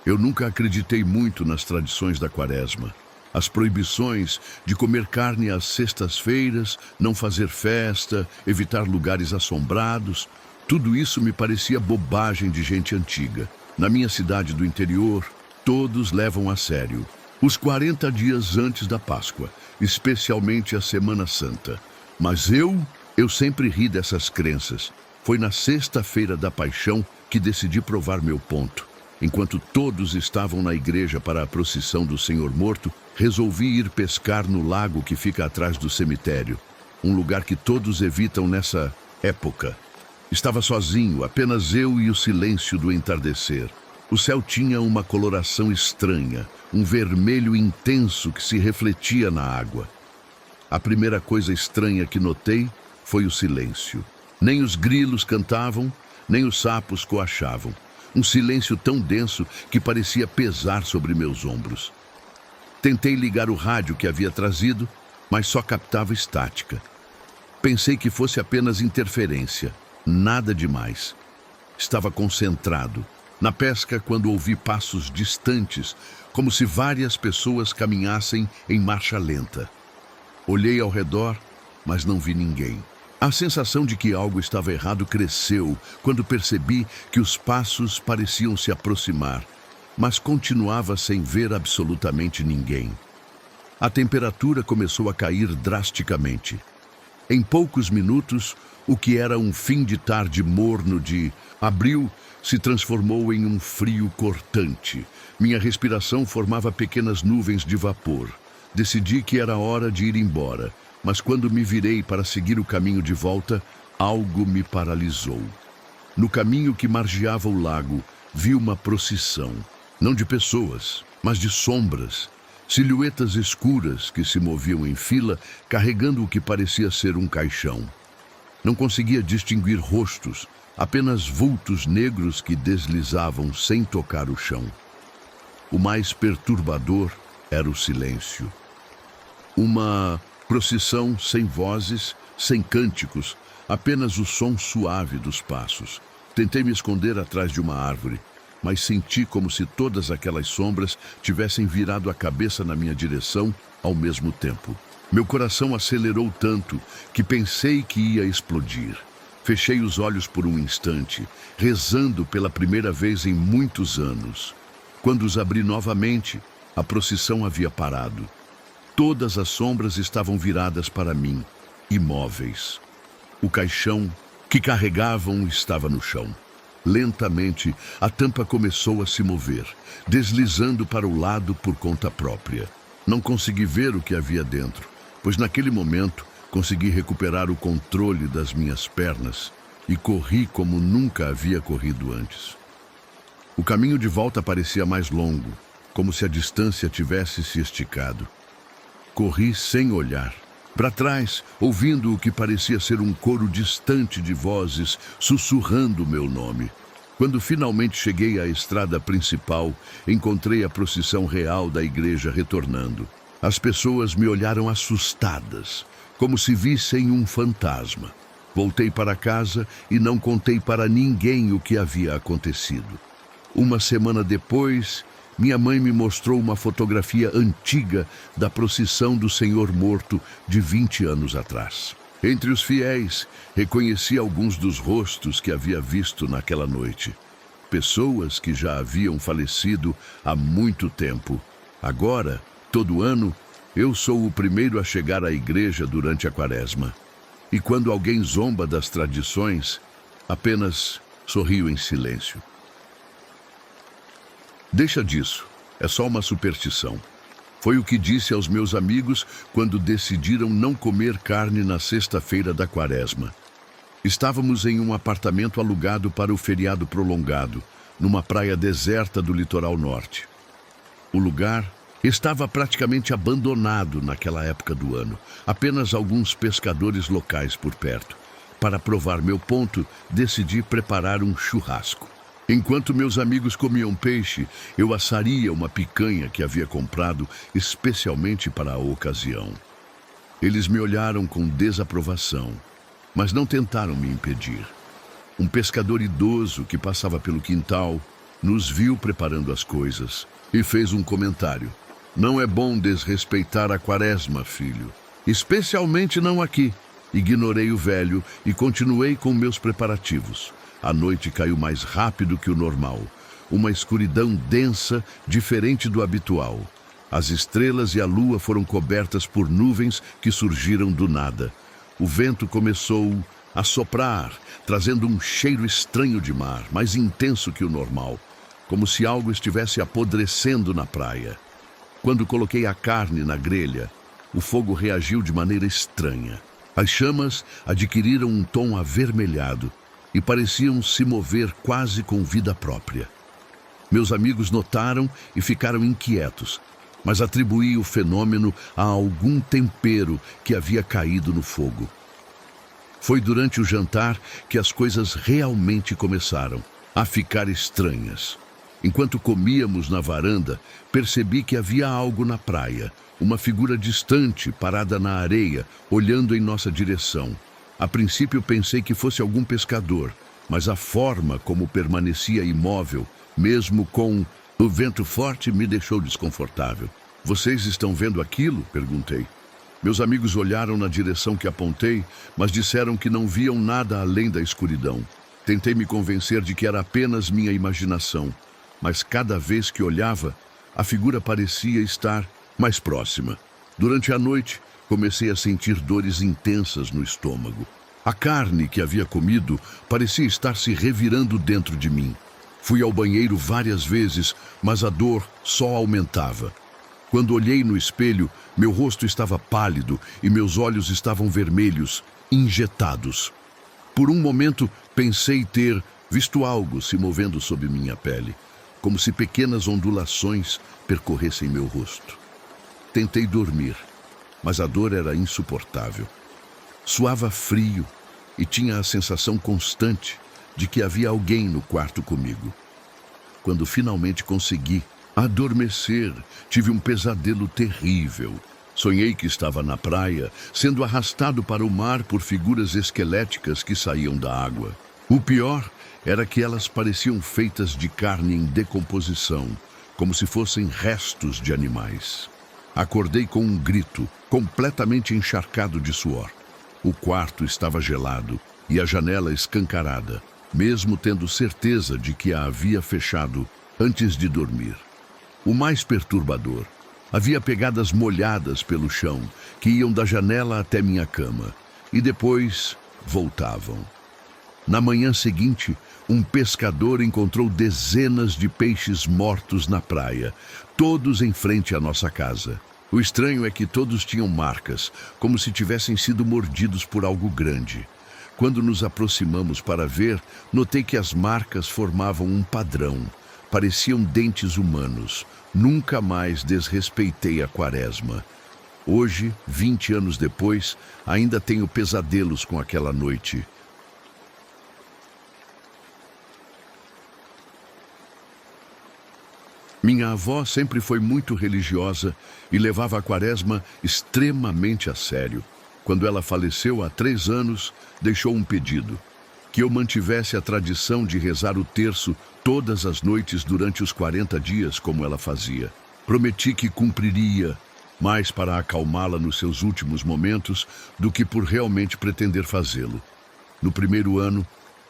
Eu nunca acreditei muito nas tradições da Quaresma. As proibições de comer carne às sextas-feiras, não fazer festa, evitar lugares assombrados, tudo isso me parecia bobagem de gente antiga. Na minha cidade do interior, todos levam a sério os 40 dias antes da Páscoa, especialmente a Semana Santa. Mas eu sempre ri dessas crenças. Foi na sexta-feira da Paixão que decidi provar meu ponto. Enquanto todos estavam na igreja para a procissão do Senhor Morto, resolvi ir pescar no lago que fica atrás do cemitério, um lugar que todos evitam nessa época. Estava sozinho, apenas eu e o silêncio do entardecer. O céu tinha uma coloração estranha, um vermelho intenso que se refletia na água. A primeira coisa estranha que notei foi o silêncio. Nem os grilos cantavam, nem os sapos coachavam. Um silêncio tão denso que parecia pesar sobre meus ombros. Tentei ligar o rádio que havia trazido, mas só captava estática. Pensei que fosse apenas interferência, nada demais. Estava concentrado na pesca quando ouvi passos distantes, como se várias pessoas caminhassem em marcha lenta. Olhei ao redor, mas não vi ninguém. A sensação de que algo estava errado cresceu quando percebi que os passos pareciam se aproximar, mas continuava sem ver absolutamente ninguém. A temperatura começou a cair drasticamente. Em poucos minutos, o que era um fim de tarde morno de abril se transformou em um frio cortante. Minha respiração formava pequenas nuvens de vapor. Decidi que era hora de ir embora, mas quando me virei para seguir o caminho de volta, algo me paralisou. No caminho que margeava o lago, vi uma procissão, não de pessoas, mas de sombras, silhuetas escuras que se moviam em fila, carregando o que parecia ser um caixão. Não conseguia distinguir rostos, apenas vultos negros que deslizavam sem tocar o chão. O mais perturbador era o silêncio. Uma procissão sem vozes, sem cânticos, apenas o som suave dos passos. Tentei me esconder atrás de uma árvore, mas senti como se todas aquelas sombras tivessem virado a cabeça na minha direção ao mesmo tempo. Meu coração acelerou tanto que pensei que ia explodir. Fechei os olhos por um instante, rezando pela primeira vez em muitos anos. Quando os abri novamente, a procissão havia parado. Todas as sombras estavam viradas para mim, imóveis. O caixão que carregavam estava no chão. Lentamente, a tampa começou a se mover, deslizando para o lado por conta própria. Não consegui ver o que havia dentro, pois naquele momento consegui recuperar o controle das minhas pernas e corri como nunca havia corrido antes. O caminho de volta parecia mais longo, como se a distância tivesse se esticado. Corri sem olhar. Para trás, ouvindo o que parecia ser um coro distante de vozes sussurrando meu nome. Quando finalmente cheguei à estrada principal, encontrei a procissão real da igreja retornando. As pessoas me olharam assustadas, como se vissem um fantasma. Voltei para casa e não contei para ninguém o que havia acontecido. Uma semana depois, minha mãe me mostrou uma fotografia antiga da procissão do Senhor Morto de 20 anos atrás. Entre os fiéis, reconheci alguns dos rostos que havia visto naquela noite. Pessoas que já haviam falecido há muito tempo. Agora, todo ano, eu sou o primeiro a chegar à igreja durante a Quaresma. E quando alguém zomba das tradições, apenas sorrio em silêncio. Deixa disso, é só uma superstição. Foi o que disse aos meus amigos quando decidiram não comer carne na sexta-feira da Quaresma. Estávamos em um apartamento alugado para o feriado prolongado, numa praia deserta do litoral norte. O lugar estava praticamente abandonado naquela época do ano, apenas alguns pescadores locais por perto. Para provar meu ponto, decidi preparar um churrasco. Enquanto meus amigos comiam peixe, eu assaria uma picanha que havia comprado especialmente para a ocasião. Eles me olharam com desaprovação, mas não tentaram me impedir. Um pescador idoso que passava pelo quintal nos viu preparando as coisas e fez um comentário. Não é bom desrespeitar a quaresma, filho. Especialmente não aqui. Ignorei o velho e continuei com meus preparativos. A noite caiu mais rápido que o normal. Uma escuridão densa, diferente do habitual. As estrelas e a lua foram cobertas por nuvens que surgiram do nada. O vento começou a soprar, trazendo um cheiro estranho de mar, mais intenso que o normal, como se algo estivesse apodrecendo na praia. Quando coloquei a carne na grelha, o fogo reagiu de maneira estranha. As chamas adquiriram um tom avermelhado e pareciam se mover quase com vida própria. Meus amigos notaram e ficaram inquietos, mas atribuí o fenômeno a algum tempero que havia caído no fogo. Foi durante o jantar que as coisas realmente começaram a ficar estranhas. Enquanto comíamos na varanda, percebi que havia algo na praia, uma figura distante, parada na areia, olhando em nossa direção. A princípio pensei que fosse algum pescador, mas a forma como permanecia imóvel, mesmo com o vento forte, me deixou desconfortável. Vocês estão vendo aquilo? Perguntei. Meus amigos olharam na direção que apontei, mas disseram que não viam nada além da escuridão. Tentei me convencer de que era apenas minha imaginação, mas cada vez que olhava, a figura parecia estar mais próxima. Durante a noite, comecei a sentir dores intensas no estômago. A carne que havia comido parecia estar se revirando dentro de mim. Fui ao banheiro várias vezes, mas a dor só aumentava. Quando olhei no espelho, meu rosto estava pálido e meus olhos estavam vermelhos, injetados. Por um momento, pensei ter visto algo se movendo sob minha pele, como se pequenas ondulações percorressem meu rosto. Tentei dormir, mas a dor era insuportável. Suava frio e tinha a sensação constante de que havia alguém no quarto comigo. Quando finalmente consegui adormecer, tive um pesadelo terrível. Sonhei que estava na praia, sendo arrastado para o mar por figuras esqueléticas que saíam da água. O pior era que elas pareciam feitas de carne em decomposição, como se fossem restos de animais. Acordei com um grito, completamente encharcado de suor. O quarto estava gelado e a janela escancarada, mesmo tendo certeza de que a havia fechado antes de dormir. O mais perturbador, havia pegadas molhadas pelo chão que iam da janela até minha cama e depois voltavam. Na manhã seguinte, um pescador encontrou dezenas de peixes mortos na praia, todos em frente à nossa casa. O estranho é que todos tinham marcas, como se tivessem sido mordidos por algo grande. Quando nos aproximamos para ver, notei que as marcas formavam um padrão. Pareciam dentes humanos. Nunca mais desrespeitei a quaresma. Hoje, 20 anos depois, ainda tenho pesadelos com aquela noite. Minha avó sempre foi muito religiosa e levava a quaresma extremamente a sério. Quando ela faleceu há 3 anos, deixou um pedido: que eu mantivesse a tradição de rezar o terço todas as noites durante os 40 dias, como ela fazia. Prometi que cumpriria, mais para acalmá-la nos seus últimos momentos do que por realmente pretender fazê-lo. No primeiro ano,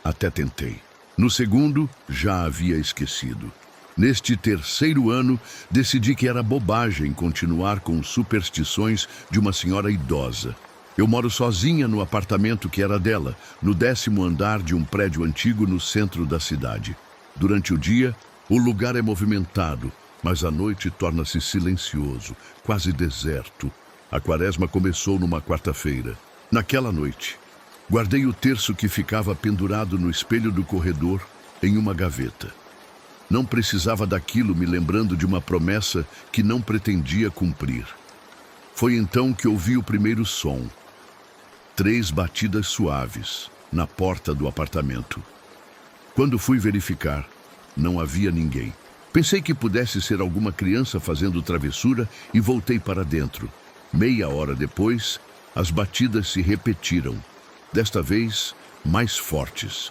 até tentei. No segundo, já havia esquecido. Neste terceiro ano, decidi que era bobagem continuar com superstições de uma senhora idosa. Eu moro sozinha no apartamento que era dela, no 10º andar de um prédio antigo no centro da cidade. Durante o dia, o lugar é movimentado, mas à noite torna-se silencioso, quase deserto. A quaresma começou numa quarta-feira. Naquela noite, guardei o terço que ficava pendurado no espelho do corredor em uma gaveta. Não precisava daquilo, me lembrando de uma promessa que não pretendia cumprir. Foi então que ouvi o primeiro som. 3 batidas suaves na porta do apartamento. Quando fui verificar, não havia ninguém. Pensei que pudesse ser alguma criança fazendo travessura e voltei para dentro. Meia hora depois, as batidas se repetiram, desta vez mais fortes.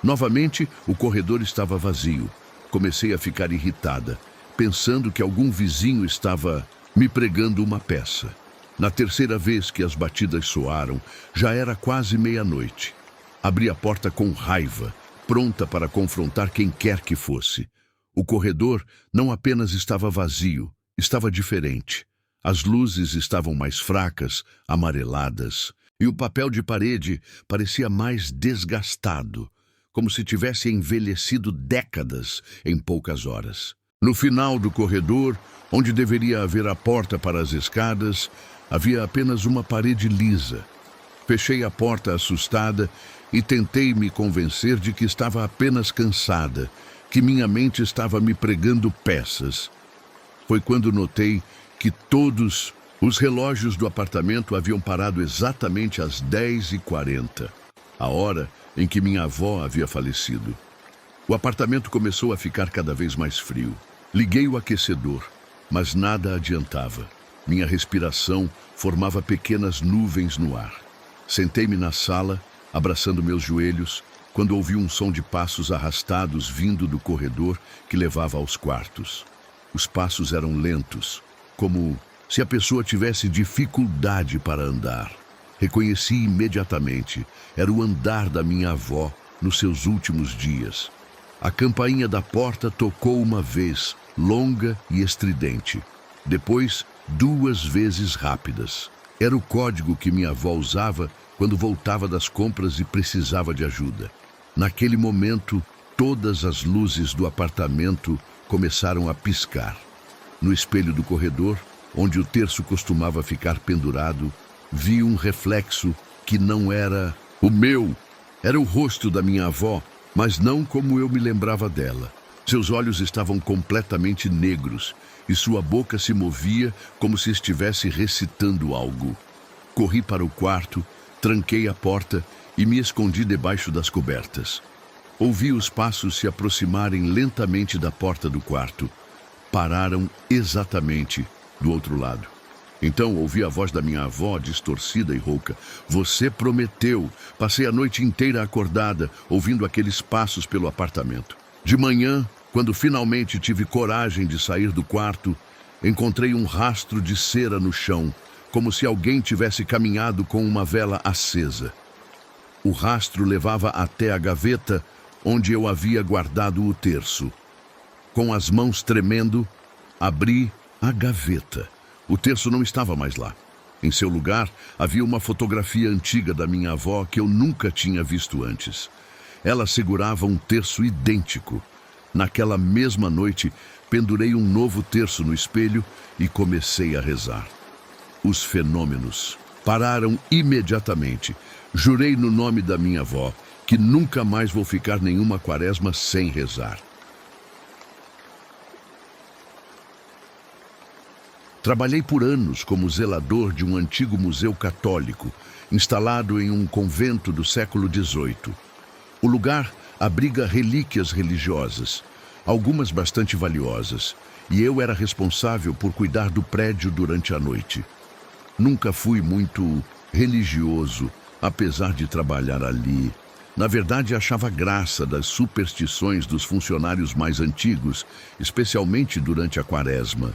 Novamente, o corredor estava vazio. comecei a ficar irritada, pensando que algum vizinho estava me pregando uma peça. Na terceira vez que as batidas soaram, já era quase meia-noite. Abri a porta com raiva, pronta para confrontar quem quer que fosse. O corredor não apenas estava vazio, estava diferente. As luzes estavam mais fracas, amareladas, e o papel de parede parecia mais desgastado, como se tivesse envelhecido décadas em poucas horas. No final do corredor, onde deveria haver a porta para as escadas, havia apenas uma parede lisa. Fechei a porta assustada e tentei me convencer de que estava apenas cansada, que minha mente estava me pregando peças. Foi quando notei que todos os relógios do apartamento haviam parado exatamente às 10h40, a hora em que minha avó havia falecido. O apartamento começou a ficar cada vez mais frio. Liguei o aquecedor, mas nada adiantava. Minha respiração formava pequenas nuvens no ar. Sentei-me na sala, abraçando meus joelhos, quando ouvi um som de passos arrastados vindo do corredor que levava aos quartos. Os passos eram lentos, como se a pessoa tivesse dificuldade para andar. Reconheci imediatamente. Era o andar da minha avó nos seus últimos dias. A campainha da porta tocou uma vez, longa e estridente. Depois, 2 vezes rápidas. Era o código que minha avó usava quando voltava das compras e precisava de ajuda. Naquele momento, todas as luzes do apartamento começaram a piscar. No espelho do corredor, onde o terço costumava ficar pendurado, vi um reflexo que não era o meu. Era o rosto da minha avó, mas não como eu me lembrava dela. Seus olhos estavam completamente negros e sua boca se movia como se estivesse recitando algo. Corri para o quarto, tranquei a porta e me escondi debaixo das cobertas. Ouvi os passos se aproximarem lentamente da porta do quarto. Pararam exatamente do outro lado. Então ouvi a voz da minha avó, distorcida e rouca. Você prometeu. Passei a noite inteira acordada, ouvindo aqueles passos pelo apartamento. De manhã, quando finalmente tive coragem de sair do quarto, encontrei um rastro de cera no chão, como se alguém tivesse caminhado com uma vela acesa. O rastro levava até a gaveta onde eu havia guardado o terço. Com as mãos tremendo, abri a gaveta. O terço não estava mais lá. Em seu lugar, havia uma fotografia antiga da minha avó que eu nunca tinha visto antes. Ela segurava um terço idêntico. Naquela mesma noite, pendurei um novo terço no espelho e comecei a rezar. Os fenômenos pararam imediatamente. Jurei no nome da minha avó que nunca mais vou ficar nenhuma quaresma sem rezar. Trabalhei por anos como zelador de um antigo museu católico, instalado em um convento do século XVIII. O lugar abriga relíquias religiosas, algumas bastante valiosas, e eu era responsável por cuidar do prédio durante a noite. Nunca fui muito religioso, apesar de trabalhar ali. Na verdade, achava graça das superstições dos funcionários mais antigos, especialmente durante a quaresma.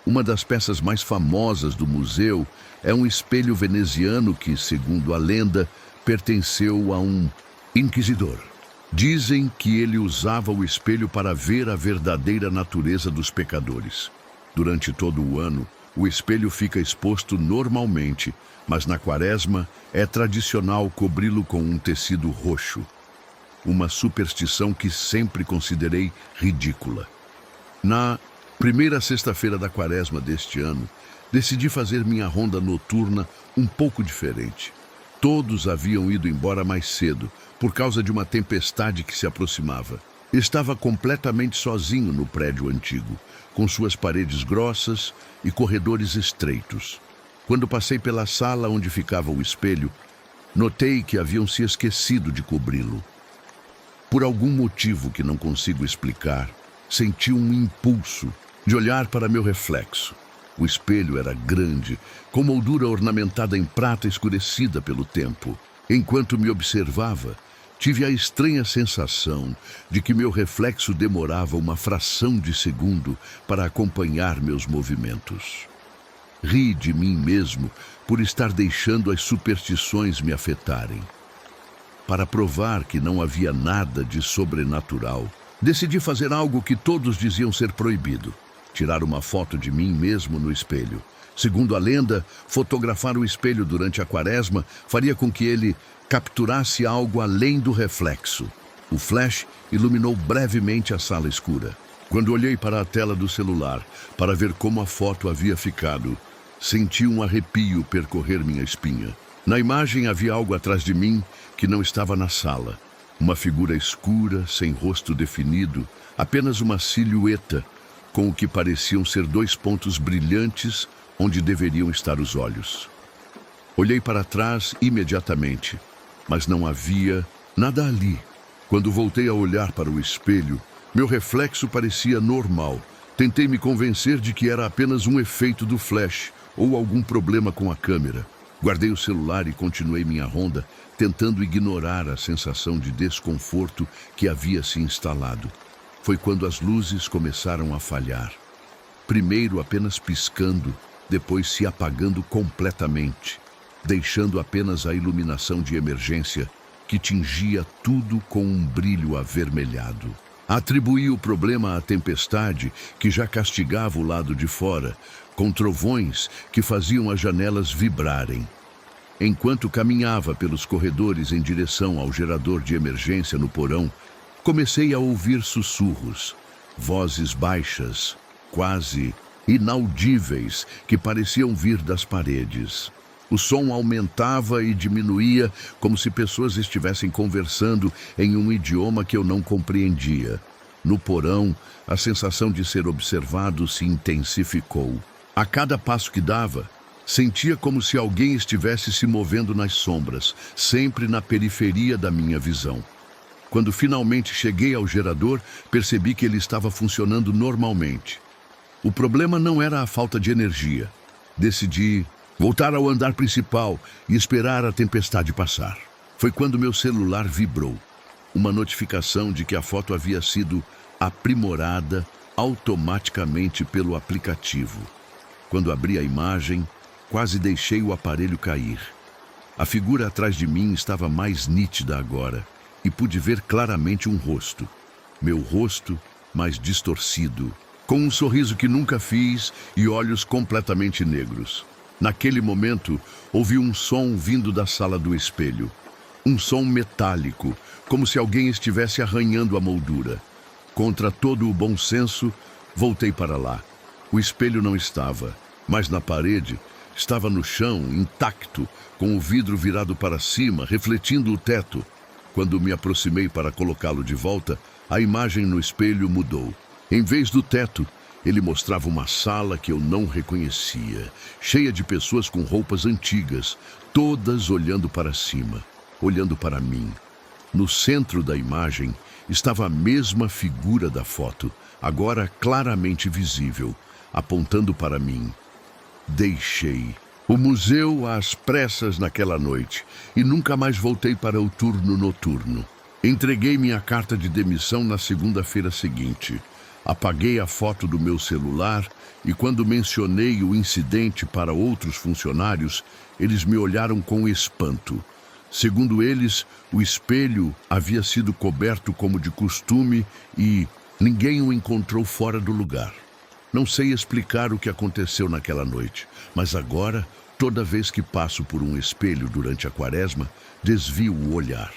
Uma das peças mais famosas do museu é um espelho veneziano que, segundo a lenda, pertenceu a um inquisidor. Dizem que ele usava o espelho para ver a verdadeira natureza dos pecadores. Durante todo o ano, o espelho fica exposto normalmente, mas na quaresma é tradicional cobri-lo com um tecido roxo. Uma superstição que sempre considerei ridícula. Na primeira sexta-feira da quaresma deste ano, decidi fazer minha ronda noturna um pouco diferente. Todos haviam ido embora mais cedo, por causa de uma tempestade que se aproximava. Estava completamente sozinho no prédio antigo, com suas paredes grossas e corredores estreitos. Quando passei pela sala onde ficava o espelho, notei que haviam se esquecido de cobri-lo. Por algum motivo que não consigo explicar, senti um impulso de olhar para meu reflexo. O espelho era grande, com moldura ornamentada em prata escurecida pelo tempo. Enquanto me observava, tive a estranha sensação de que meu reflexo demorava uma fração de segundo para acompanhar meus movimentos. Ri de mim mesmo por estar deixando as superstições me afetarem. Para provar que não havia nada de sobrenatural, decidi fazer algo que todos diziam ser proibido: tirar uma foto de mim mesmo no espelho. Segundo a lenda, fotografar o espelho durante a quaresma faria com que ele capturasse algo além do reflexo. O flash iluminou brevemente a sala escura. Quando olhei para a tela do celular para ver como a foto havia ficado, senti um arrepio percorrer minha espinha. Na imagem havia algo atrás de mim que não estava na sala. Uma figura escura, sem rosto definido, apenas uma silhueta, com o que pareciam ser 2 pontos brilhantes onde deveriam estar os olhos. Olhei para trás imediatamente, mas não havia nada ali. Quando voltei a olhar para o espelho, meu reflexo parecia normal. Tentei me convencer de que era apenas um efeito do flash ou algum problema com a câmera. Guardei o celular e continuei minha ronda, tentando ignorar a sensação de desconforto que havia se instalado. Foi quando as luzes começaram a falhar. Primeiro apenas piscando, depois se apagando completamente, deixando apenas a iluminação de emergência que tingia tudo com um brilho avermelhado. Atribuí o problema à tempestade que já castigava o lado de fora, com trovões que faziam as janelas vibrarem. Enquanto caminhava pelos corredores em direção ao gerador de emergência no porão, comecei a ouvir sussurros, vozes baixas, quase inaudíveis, que pareciam vir das paredes. O som aumentava e diminuía, como se pessoas estivessem conversando em um idioma que eu não compreendia. No porão, a sensação de ser observado se intensificou. A cada passo que dava, sentia como se alguém estivesse se movendo nas sombras, sempre na periferia da minha visão. Quando finalmente cheguei ao gerador, percebi que ele estava funcionando normalmente. O problema não era a falta de energia. Decidi voltar ao andar principal e esperar a tempestade passar. Foi quando meu celular vibrou. Uma notificação de que a foto havia sido aprimorada automaticamente pelo aplicativo. Quando abri a imagem, quase deixei o aparelho cair. A figura atrás de mim estava mais nítida agora e pude ver claramente um rosto. Meu rosto mais distorcido, com um sorriso que nunca fiz e olhos completamente negros. Naquele momento, ouvi um som vindo da sala do espelho. Um som metálico, como se alguém estivesse arranhando a moldura. Contra todo o bom senso, voltei para lá. O espelho não estava, mas na parede, estava no chão, intacto, com o vidro virado para cima, refletindo o teto. Quando me aproximei para colocá-lo de volta, a imagem no espelho mudou. Em vez do teto, ele mostrava uma sala que eu não reconhecia, cheia de pessoas com roupas antigas, todas olhando para cima, olhando para mim. No centro da imagem estava a mesma figura da foto, agora claramente visível, apontando para mim. Deixei o museu às pressas naquela noite e nunca mais voltei para o turno noturno. Entreguei minha carta de demissão na segunda-feira seguinte. Apaguei a foto do meu celular e quando mencionei o incidente para outros funcionários, eles me olharam com espanto. Segundo eles, o espelho havia sido coberto como de costume e ninguém o encontrou fora do lugar. Não sei explicar o que aconteceu naquela noite, mas agora, toda vez que passo por um espelho durante a quaresma, desvio o olhar.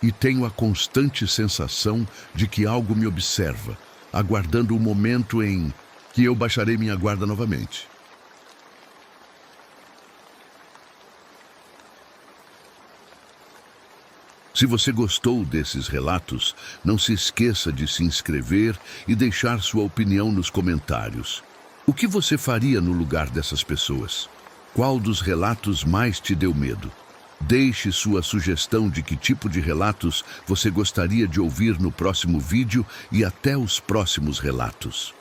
E tenho a constante sensação de que algo me observa, aguardando o momento em que eu baixarei minha guarda novamente. Se você gostou desses relatos, não se esqueça de se inscrever e deixar sua opinião nos comentários. O que você faria no lugar dessas pessoas? Qual dos relatos mais te deu medo? Deixe sua sugestão de que tipo de relatos você gostaria de ouvir no próximo vídeo e até os próximos relatos.